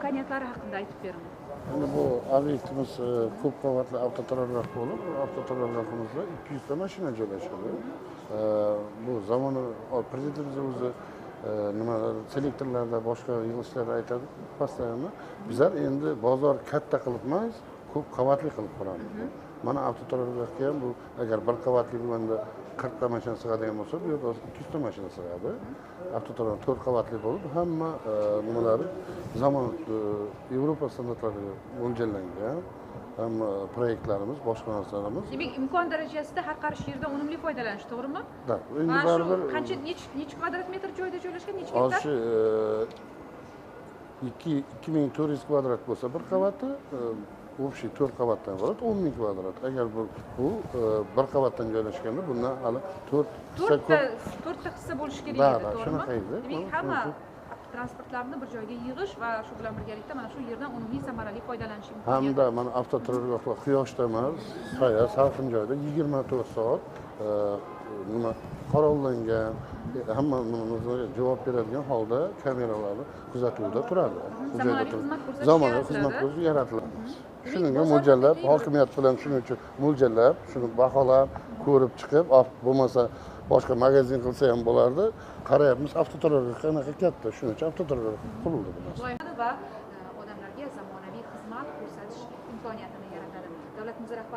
imkoniyatlari haqida aytib bering. Endi bu obyektimiz ko'p qavatli avtoturargoh bo'lib, avtoturargohimizda 200 ta mashina joylashadi. Bu zamonaviy prezidentimiz o'zi nimalar selektorlarda boshqa yig'ilishlarda aytadi, постоянно bizlar endi bozor katta qilib emas, ko'p qavatli qilib quramiz. Mana avtoturargohga ham bu agar bir qavatli bo'lganda 40 ta mashina sig'adigan bo'lsa, bu yerda 200 ta mashina sig'adi. Avtoturargoh 4 qavatli bo'lib, hamma nimalari zamon Yevropa standartlariga mo'ljallangan. Ham proyektlarimiz, boshqa narsalarimiz. Demak, imkon darajasida har qarshi yerdan unumli foydalanish, to'g'rimi? Da, endi baribir qancha necha kvadrat metr joyda joylashgan, necha hozir gektar? 2400 kvadrat bo'lsa bir qavati, общий 4 qavatdan iborat 10.000 kvadrat. Agar bu bir qavatdan joylashganda bundan hali 4 ta hissa bo'lishi kerak edi, to'g'rimi? Shunaqa edi. Demak, hamma transportlarni bir joyga yig'ish va shu bilan birgalikda mana shu yerdan unumli samarali foydalanish imkoniyati. Hamda mana avtoturargohlar quyoshda emas, soya, salqin joyda 24 soat nima qorovullangan, hammamizga javob beradigan holda kameralarni kuzatuvda turadi. Zamonaviy xizmat ko'rsatish yaratiladi. Shunga mo'ljallab, hokimiyat bilan shuning uchun mo'ljallab, shuni baholab, ko'rib chiqib, bo'lmasa boshqa magazin qilsa ham bo'lardi. Qarayapmiz, avtoturargoh qanaqa katta, shuning uchun avtoturargoh qurildi bu narsa. Va